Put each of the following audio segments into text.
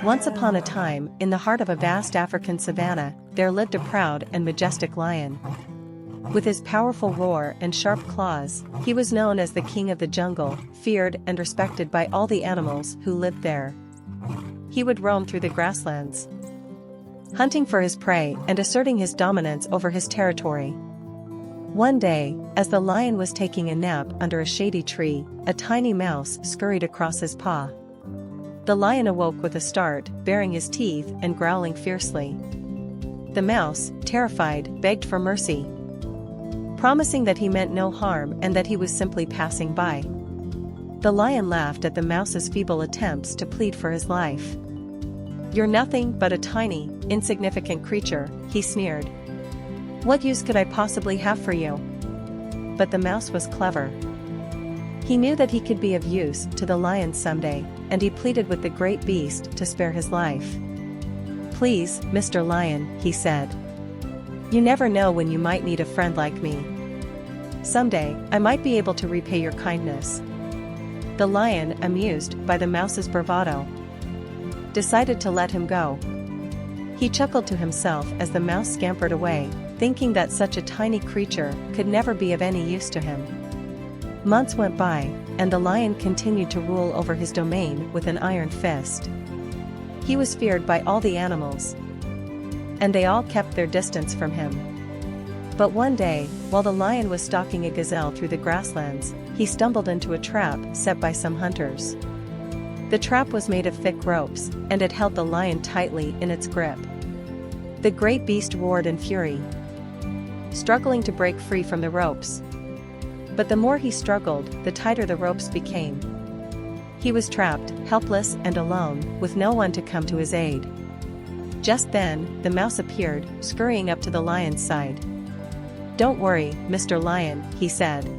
Once upon a time, in the heart of a vast African savanna, there lived a proud and majestic lion. With his powerful roar and sharp claws, he was known as the king of the jungle, feared and respected by all the animals who lived there. He would roam through the grasslands, hunting for his prey and asserting his dominance over his territory. One day, as the lion was taking a nap under a shady tree, a tiny mouse scurried across his paw. The lion awoke with a start, baring his teeth and growling fiercely. The mouse, terrified, begged for mercy, promising that he meant no harm and that he was simply passing by. The lion laughed at the mouse's feeble attempts to plead for his life. "You're nothing but a tiny, insignificant creature," he sneered. "What use could I possibly have for you?" But the mouse was clever. He knew that he could be of use to the lion someday, and he pleaded with the great beast to spare his life. "Please, Mr. Lion," he said. "You never know when you might need a friend like me. Someday, I might be able to repay your kindness." The lion, amused by the mouse's bravado, decided to let him go. He chuckled to himself as the mouse scampered away, thinking that such a tiny creature could never be of any use to him. Months went by, and the lion continued to rule over his domain with an iron fist. He was feared by all the animals, and they all kept their distance from him. But one day, while the lion was stalking a gazelle through the grasslands, he stumbled into a trap set by some hunters. The trap was made of thick ropes, and it held the lion tightly in its grip. The great beast roared in fury, struggling to break free from the ropes. But the more he struggled, the tighter the ropes became. He was trapped, helpless and alone, with no one to come to his aid. Just then, the mouse appeared, scurrying up to the lion's side. "Don't worry, Mr. Lion," he said.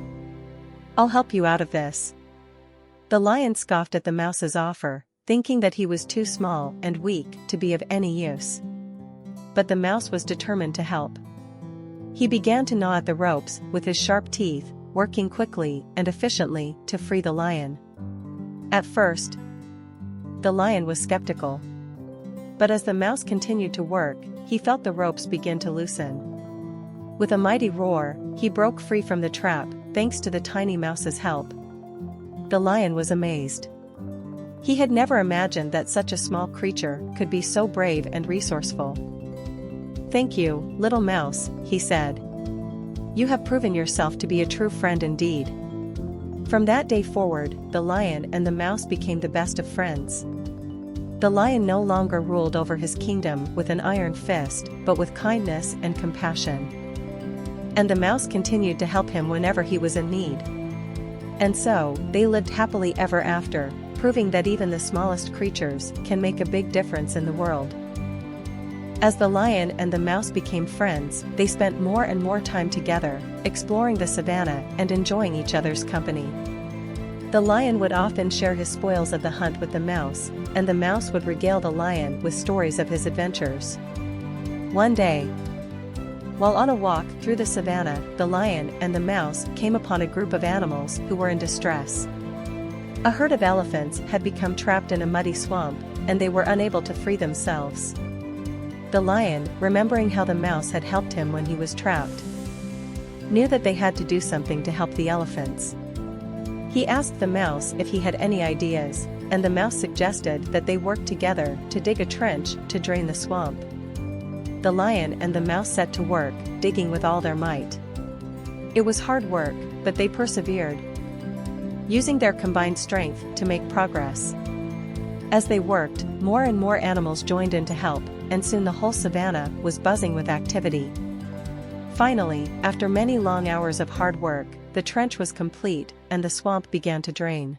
"I'll help you out of this." The lion scoffed at the mouse's offer, thinking that he was too small and weak to be of any use. But the mouse was determined to help. He began to gnaw at the ropes with his sharp teeth, working quickly and efficiently to free the lion. At first, the lion was skeptical. But as the mouse continued to work, he felt the ropes begin to loosen. With a mighty roar, he broke free from the trap, thanks to the tiny mouse's help. The lion was amazed. He had never imagined that such a small creature could be so brave and resourceful. "Thank you, little mouse," he said. "You have proven yourself to be a true friend indeed." From that day forward, the lion and the mouse became the best of friends. The lion no longer ruled over his kingdom with an iron fist, but with kindness and compassion. And the mouse continued to help him whenever he was in need. And so, they lived happily ever after, proving that even the smallest creatures can make a big difference in the world. As the lion and the mouse became friends, they spent more and more time together, exploring the savannah and enjoying each other's company. The lion would often share his spoils of the hunt with the mouse, and the mouse would regale the lion with stories of his adventures. One day, while on a walk through the savannah, the lion and the mouse came upon a group of animals who were in distress. A herd of elephants had become trapped in a muddy swamp, and they were unable to free themselves. The lion, remembering how the mouse had helped him when he was trapped, knew that they had to do something to help the elephants. He asked the mouse if he had any ideas, and the mouse suggested that they work together to dig a trench to drain the swamp. The lion and the mouse set to work, digging with all their might. It was hard work, but they persevered, using their combined strength to make progress. As they worked, more and more animals joined in to help, and soon the whole savannah was buzzing with activity. Finally, after many long hours of hard work, the trench was complete, and the swamp began to drain.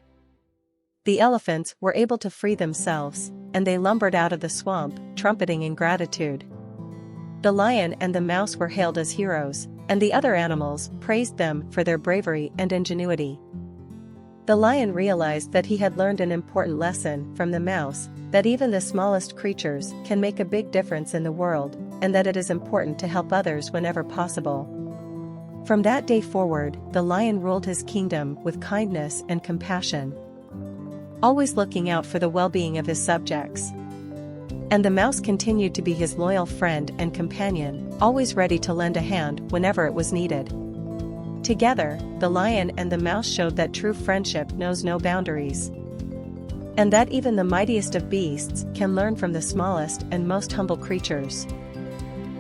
The elephants were able to free themselves, and they lumbered out of the swamp, trumpeting in gratitude. The lion and the mouse were hailed as heroes, and the other animals praised them for their bravery and ingenuity. The lion realized that he had learned an important lesson from the mouse, that even the smallest creatures can make a big difference in the world, and that it is important to help others whenever possible. From that day forward, the lion ruled his kingdom with kindness and compassion, always looking out for the well-being of his subjects. And the mouse continued to be his loyal friend and companion, always ready to lend a hand whenever it was needed. Together, the lion and the mouse showed that true friendship knows no boundaries. And that even the mightiest of beasts can learn from the smallest and most humble creatures.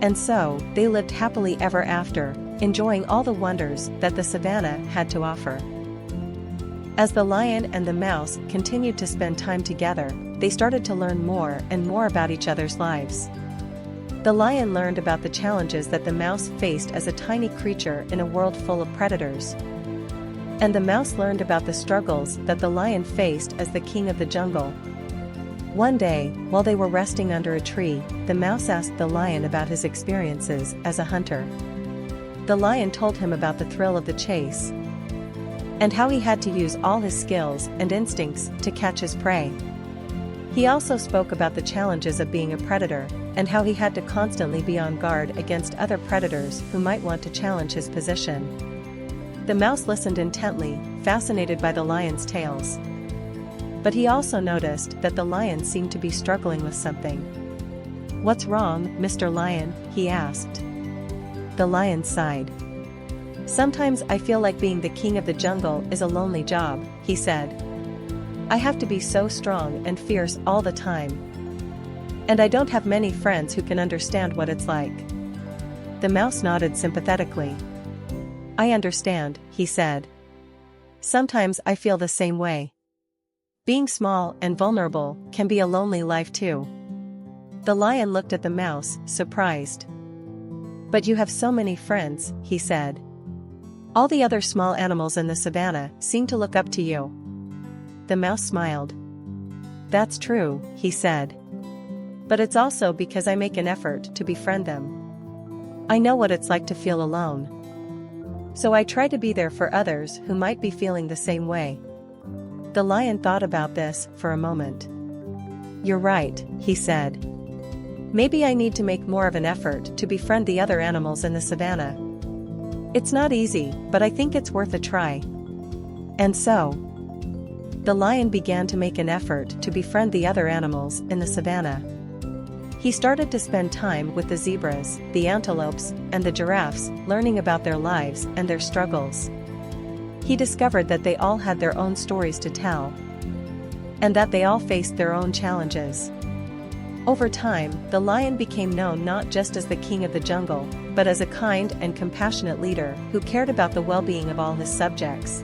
And so, they lived happily ever after, enjoying all the wonders that the savannah had to offer. As the lion and the mouse continued to spend time together, they started to learn more and more about each other's lives. The lion learned about the challenges that the mouse faced as a tiny creature in a world full of predators. And the mouse learned about the struggles that the lion faced as the king of the jungle. One day, while they were resting under a tree, the mouse asked the lion about his experiences as a hunter. The lion told him about the thrill of the chase, and how he had to use all his skills and instincts to catch his prey. He also spoke about the challenges of being a predator, and how he had to constantly be on guard against other predators who might want to challenge his position. The mouse listened intently, fascinated by the lion's tales. But he also noticed that the lion seemed to be struggling with something. "What's wrong, Mr. Lion?" he asked. The lion sighed. "Sometimes I feel like being the king of the jungle is a lonely job," he said. "I have to be so strong and fierce all the time. And I don't have many friends who can understand what it's like." The mouse nodded sympathetically. "I understand," he said. "Sometimes I feel the same way. Being small and vulnerable can be a lonely life too." The lion looked at the mouse, surprised. "But you have so many friends," he said. "All the other small animals in the savannah seem to look up to you." The mouse smiled. "That's true," he said. "But it's also because I make an effort to befriend them. I know what it's like to feel alone. So I try to be there for others who might be feeling the same way." The lion thought about this for a moment. "You're right," he said. "Maybe I need to make more of an effort to befriend the other animals in the savannah. It's not easy, but I think it's worth a try." And so, the lion began to make an effort to befriend the other animals in the savannah. He started to spend time with the zebras, the antelopes, and the giraffes, learning about their lives and their struggles. He discovered that they all had their own stories to tell, and that they all faced their own challenges. Over time, the lion became known not just as the king of the jungle, but as a kind and compassionate leader who cared about the well-being of all his subjects.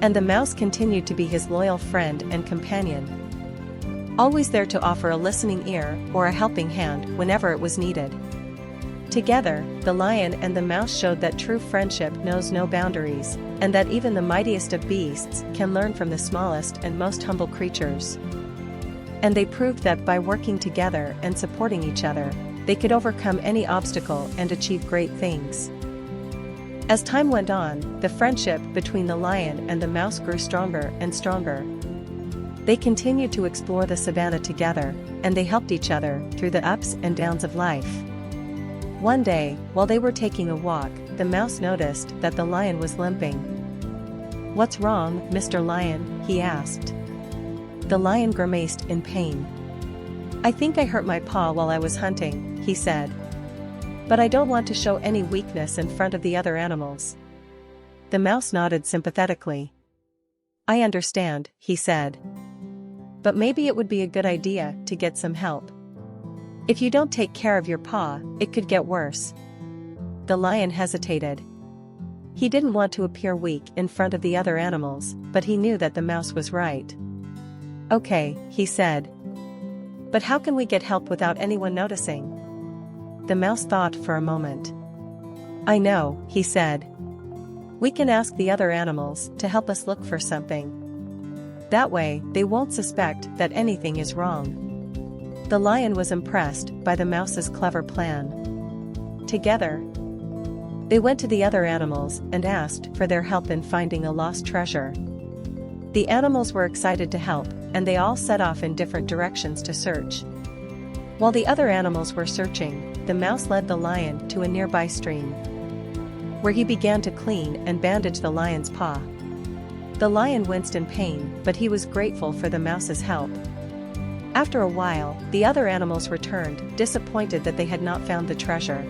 And the mouse continued to be his loyal friend and companion, always there to offer a listening ear or a helping hand whenever it was needed. Together, the lion and the mouse showed that true friendship knows no boundaries, and that even the mightiest of beasts can learn from the smallest and most humble creatures. And they proved that by working together and supporting each other, they could overcome any obstacle and achieve great things. As time went on, the friendship between the lion and the mouse grew stronger and stronger. They continued to explore the savannah together, and they helped each other through the ups and downs of life. One day, while they were taking a walk, the mouse noticed that the lion was limping. "What's wrong, Mr. Lion?" he asked. The lion grimaced in pain. "I think I hurt my paw while I was hunting," he said. "But I don't want to show any weakness in front of the other animals." The mouse nodded sympathetically. "I understand," he said. "But maybe it would be a good idea to get some help. If you don't take care of your paw, it could get worse." The lion hesitated. He didn't want to appear weak in front of the other animals, but he knew that the mouse was right. "Okay," he said. "But how can we get help without anyone noticing?" The mouse thought for a moment. "I know," he said. "We can ask the other animals to help us look for something. That way, they won't suspect that anything is wrong." The lion was impressed by the mouse's clever plan. Together, they went to the other animals and asked for their help in finding a lost treasure. The animals were excited to help, and they all set off in different directions to search. While the other animals were searching, the mouse led the lion to a nearby stream, where he began to clean and bandage the lion's paw. The lion winced in pain, but he was grateful for the mouse's help. After a while, the other animals returned, disappointed that they had not found the treasure.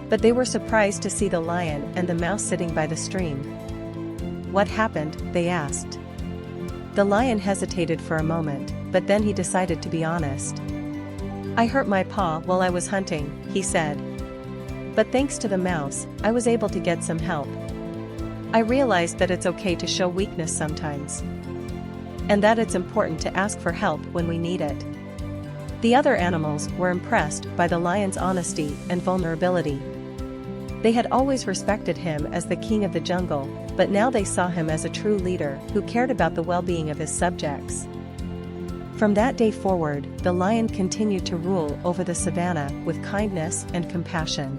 But they were surprised to see the lion and the mouse sitting by the stream. "What happened?" they asked. The lion hesitated for a moment, but then he decided to be honest. "I hurt my paw while I was hunting," he said. "But thanks to the mouse, I was able to get some help. I realized that it's okay to show weakness sometimes. And that it's important to ask for help when we need it." The other animals were impressed by the lion's honesty and vulnerability. They had always respected him as the king of the jungle, but now they saw him as a true leader who cared about the well-being of his subjects. From that day forward, the lion continued to rule over the savannah with kindness and compassion.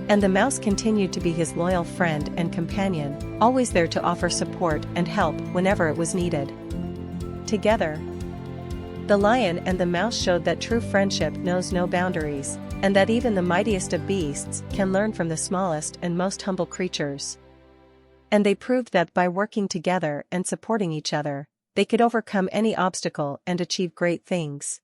And the mouse continued to be his loyal friend and companion, always there to offer support and help whenever it was needed. Together, the lion and the mouse showed that true friendship knows no boundaries, and that even the mightiest of beasts can learn from the smallest and most humble creatures. And they proved that by working together and supporting each other, they could overcome any obstacle and achieve great things.